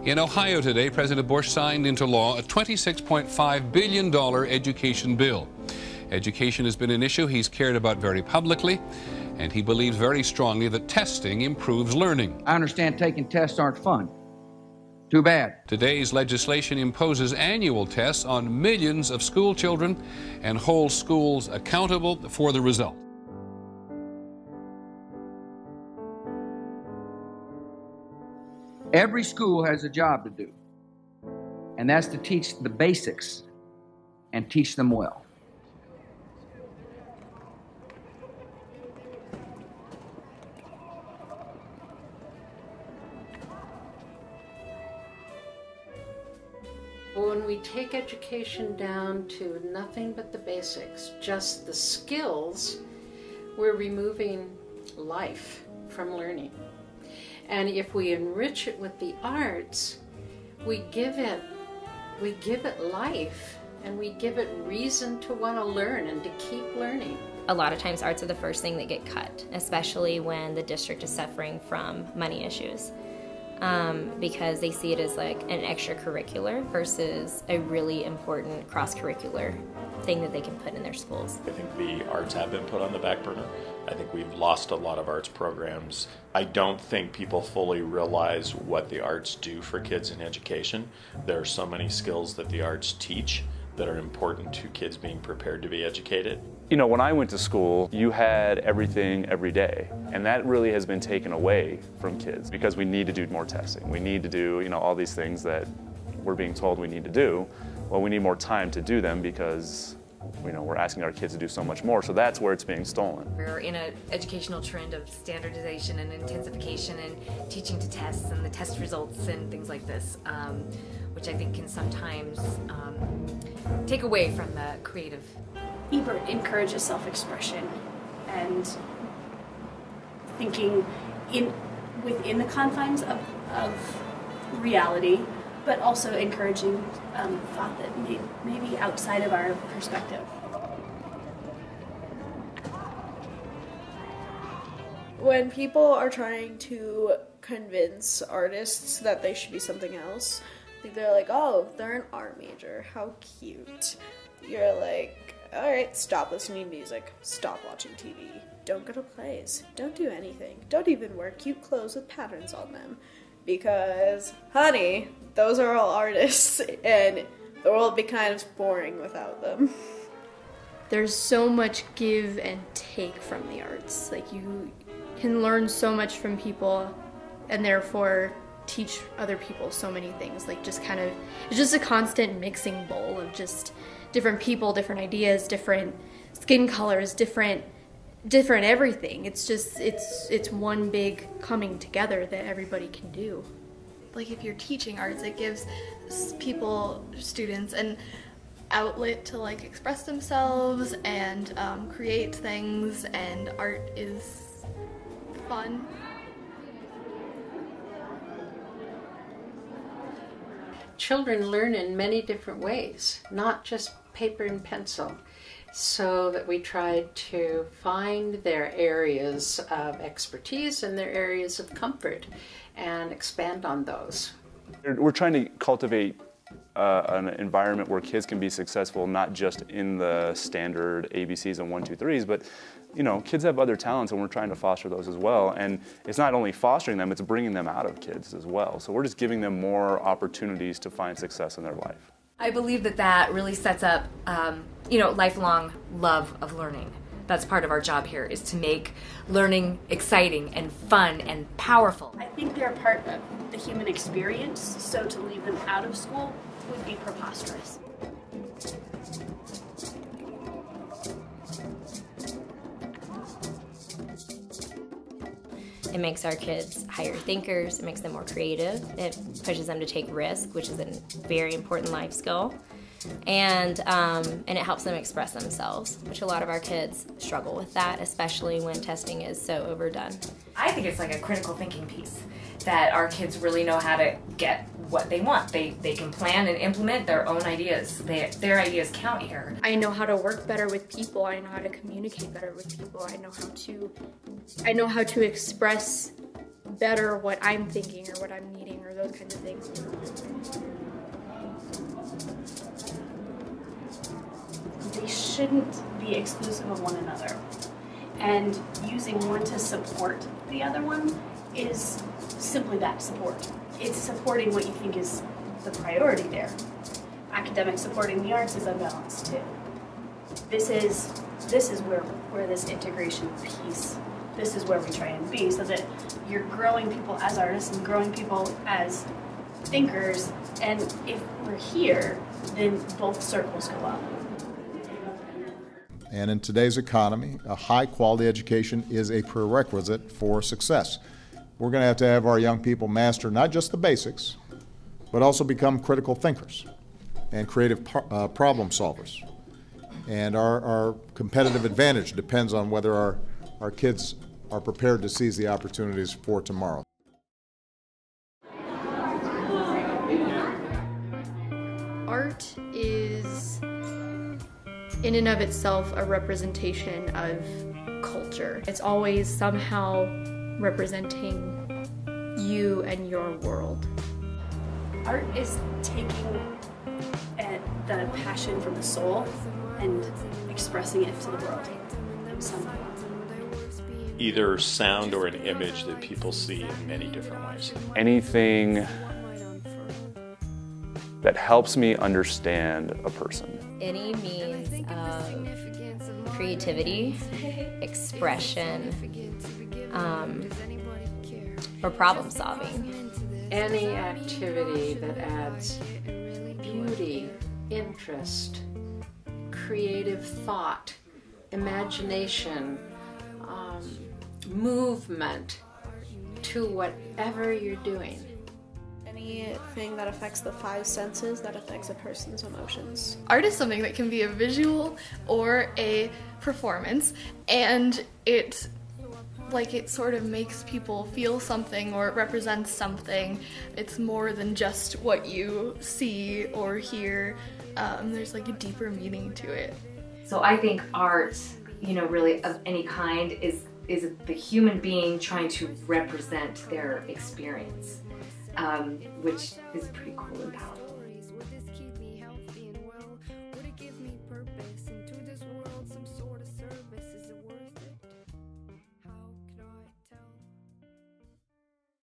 In Ohio today, President Bush signed into law a $26.5 billion education bill. Education has been an issue he's cared about very publicly, and he believes very strongly that testing improves learning. I understand taking tests aren't fun. Too bad. Today's legislation imposes annual tests on millions of school children and holds schools accountable for the result. Every school has a job to do, and that's to teach the basics and teach them well. When we take education down to nothing but the basics, just the skills, we're removing life from learning. And if we enrich it with the arts, we give it life, and we give it reason to want to learn and to keep learning. A lot of times arts are the first thing that get cut, especially when the district is suffering from money issues. Because they see it as like an extracurricular versus a really important cross-curricular thing that they can put in their schools. I think the arts have been put on the back burner. I think we've lost a lot of arts programs. I don't think people fully realize what the arts do for kids in education. There are so many skills that the arts teach that are important to kids being prepared to be educated. You know, when I went to school, you had everything every day, and that really has been taken away from kids because we need to do more testing. We need to do, all these things that we're being told we need to do. Well, we need more time to do them because, we're asking our kids to do so much more, so that's where it's being stolen. We're in an educational trend of standardization and intensification and teaching to tests and the test results and things like this, which I think can sometimes take away from the creative. Ebert encourages self-expression and thinking within the confines of reality, but also encouraging thought that may be outside of our perspective. When people are trying to convince artists that they should be something else, they're like, oh, they're an art major, how cute. You're like, alright, stop listening to music, stop watching TV, don't go to plays, don't do anything, don't even wear cute clothes with patterns on them. Because, honey, those are all artists, and the world would be kind of boring without them. There's so much give and take from the arts. Like, you can learn so much from people, and therefore teach other people so many things. Like, just kind of, it's just a constant mixing bowl of just different people, different ideas, different skin colors, different everything. It's just, it's one big coming together that everybody can do. Like, if you're teaching arts, it gives people, students, an outlet to like express themselves and create things, and art is fun. Children learn in many different ways, not just paper and pencil. So that we tried to find their areas of expertise and their areas of comfort and expand on those. We're trying to cultivate an environment where kids can be successful, not just in the standard ABCs and 1, 2, 3s, but kids have other talents, and we're trying to foster those as well. And it's not only fostering them, it's bringing them out of kids as well. So we're just giving them more opportunities to find success in their life. I believe that really sets up, lifelong love of learning. That's part of our job here, is to make learning exciting and fun and powerful. I think they're a part of the human experience, so to leave them out of school would be preposterous. It makes our kids higher thinkers, it makes them more creative, it pushes them to take risk, which is a very important life skill, and it helps them express themselves, which a lot of our kids struggle with that, especially when testing is so overdone. I think it's like a critical thinking piece, that our kids really know how to get what they want. They can plan and implement their own ideas. Their ideas count here. I know how to work better with people. I know how to communicate better with people. I know how to express better what I'm thinking or what I'm needing or those kinds of things. They shouldn't be exclusive of one another. And using one to support the other one is simply that, support. It's supporting what you think is the priority there. Academics supporting the arts is unbalanced too. This is where this integration piece, this is where we try and be, so that you're growing people as artists and growing people as thinkers, and if we're here, then both circles go up. And in today's economy, a high-quality education is a prerequisite for success. We're going to have our young people master not just the basics, but also become critical thinkers and creative problem solvers. And our competitive advantage depends on whether our kids are prepared to seize the opportunities for tomorrow. Art is, in and of itself, a representation of culture. It's always somehow representing you and your world. Art is taking the passion from the soul and expressing it to the world somehow. Either sound or an image that people see in many different ways. Anything that helps me understand a person. Any means of creativity, expression, or problem solving. Any activity that adds beauty, interest, creative thought, imagination, movement to whatever you're doing. Anything that affects the 5 senses, that affects a person's emotions. Art is something that can be a visual or a performance, and it sort of makes people feel something, or it represents something. It's more than just what you see or hear. There's like a deeper meaning to it. So I think art, really of any kind is the human being trying to represent their experience, which is pretty cool and powerful.